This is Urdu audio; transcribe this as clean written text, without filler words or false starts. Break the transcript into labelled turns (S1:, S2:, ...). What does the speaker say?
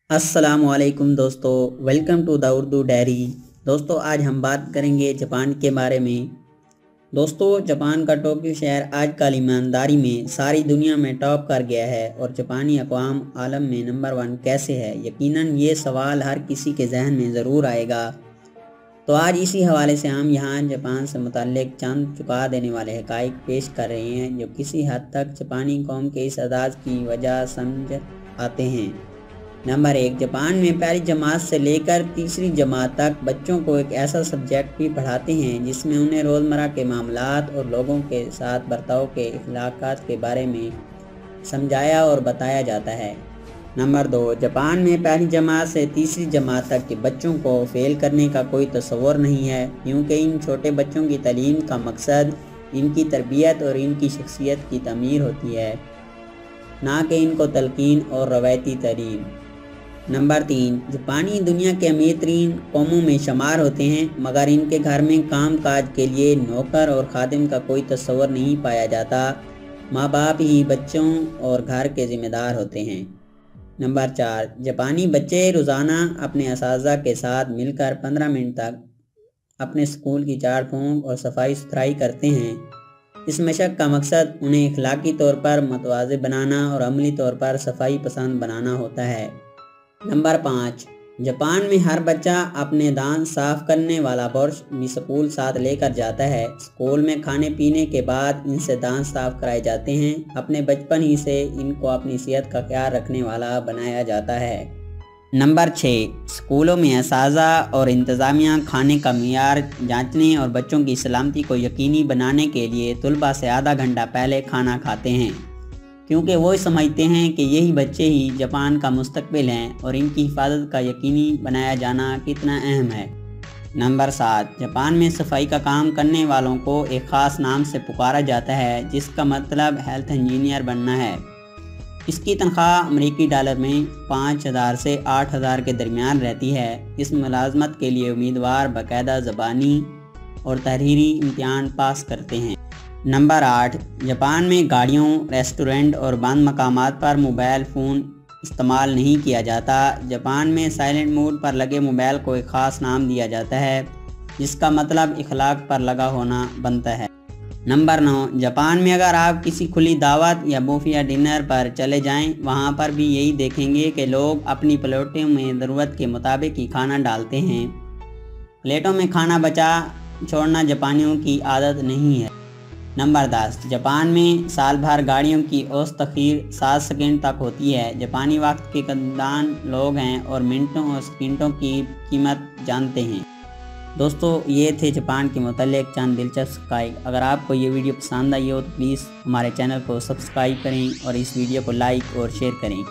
S1: السلام علیکم دوستو، welcome to the Urdu diary. دوستو آج ہم بات کریں گے جاپان کے بارے میں۔ دوستو جاپان کا ٹوکیو شہر آج کل ایمانداری میں ساری دنیا میں ٹاپ کر گیا ہے، اور جاپانی اقوام عالم میں نمبر 1 کیسے ہے؟ یقیناً یہ سوال ہر کسی کے ذہن میں ضرور آئے گا۔ تو آج اسی حوالے سے ہم یہاں جاپان سے متعلق چند چکا دینے والے حقائق پیش کر رہے ہیں جو کسی حد تک جاپانی قوم کے اس اعزاز کی وجہ سمجھ آتے ہیں۔ نمبر 1، جاپان میں پہلی جماعت سے لے کر تیسری جماعت تک بچوں کو ایک ایسا سبجیکٹ بھی پڑھاتے ہیں جس میں انہیں روزمرہ کے معاملات اور لوگوں کے ساتھ برتاؤ کے اخلاقات کے بارے میں سمجھایا اور بتایا جاتا ہے۔ نمبر 2، جاپان میں پہلی جماعت سے تیسری جماعت تک کے بچوں کو فیل کرنے کا کوئی تصور نہیں ہے، کیونکہ ان چھوٹے بچوں کی تعلیم کا مقصد ان کی تربیت اور ان کی شخصیت کی تعمیر ہوتی ہے، نہ کہ ان کو تلقین اور روایتی تعلیم۔ نمبر 3، جاپانی دنیا کے امیر ترین قوموں میں شمار ہوتے ہیں، مگر ان کے گھر میں کام کاج کے لیے نوکر اور خادم کا کوئی تصور نہیں پایا جاتا، ماں باپ ہی بچوں اور گھر کے ذمہ دار ہوتے ہیں۔ نمبر 4، جاپانی بچے روزانہ اپنے اساتذہ کے ساتھ مل کر 15 منٹ تک اپنے اسکول کی جھاڑ پھونک اور صفائی ستھرائی کرتے ہیں۔ اس مشق کا مقصد انہیں اخلاقی طور پر متواضع بنانا اور عملی طور پر صفائی پسند بنانا ہوتا ہے۔ نمبر 5، جاپان میں ہر بچہ اپنے دانت صاف کرنے والا برش بھی سکول ساتھ لے کر جاتا ہے۔ سکول میں کھانے پینے کے بعد ان سے دانت صاف کرائے جاتے ہیں۔ اپنے بچپن ہی سے ان کو اپنی صحت کا خیال رکھنے والا بنایا جاتا ہے۔ نمبر 6، سکولوں میں اساتذہ اور انتظامیہ کھانے کا معیار جانچنے اور بچوں کی سلامتی کو یقینی بنانے کے لیے طلباء سے آدھا گھنٹہ پہلے کھانا کھاتے ہیں، کیونکہ وہ سمجھتے ہیں کہ یہی بچے ہی جاپان کا مستقبل ہیں اور ان کی حفاظت کا یقینی بنایا جانا کتنا اہم ہے۔ نمبر 7، جاپان میں صفائی کا کام کرنے والوں کو ایک خاص نام سے پکارا جاتا ہے جس کا مطلب ہیلتھ انجینئر بننا ہے۔ اس کی تنخواہ امریکی ڈالر میں 5,000 سے 8,000 کے درمیان رہتی ہے۔ اس ملازمت کے لیے امیدوار باقاعدہ زبانی اور تحریری امتحان پاس کرتے ہیں۔ نمبر 8، جاپان میں گاڑیوں، ریسٹورنٹ اور بند مقامات پر موبائل فون استعمال نہیں کیا جاتا۔ جاپان میں سائلنٹ موڈ پر لگے موبائل کو ایک خاص نام دیا جاتا ہے جس کا مطلب اخلاق پر لگا ہونا بنتا ہے۔ نمبر 9، جاپان میں اگر آپ کسی کھلی دعوت یا بوفے ڈنر پر چلے جائیں، وہاں پر بھی یہی دیکھیں گے کہ لوگ اپنی پلیٹوں میں ضرورت کے مطابق ہی کھانا ڈالتے ہیں۔ پلیٹوں میں کھانا بچا چھوڑنا جاپانیوں کی عادت نہیں ہے۔ نمبر 10، جاپان میں سال بھر گاڑیوں کی اوسط تاخیر 7 سیکنڈ تک ہوتی ہے۔ جاپانی وقت کے قدردان لوگ ہیں اور منٹوں اور سیکنڈوں کی قیمت جانتے ہیں۔ دوستو یہ تھے جاپان کے متعلق چند دلچسپ حقائق۔ اگر آپ کو یہ ویڈیو پسند آئی ہو تو پلیز ہمارے چینل کو سبسکرائب کریں اور اس ویڈیو کو لائک اور شیئر کریں۔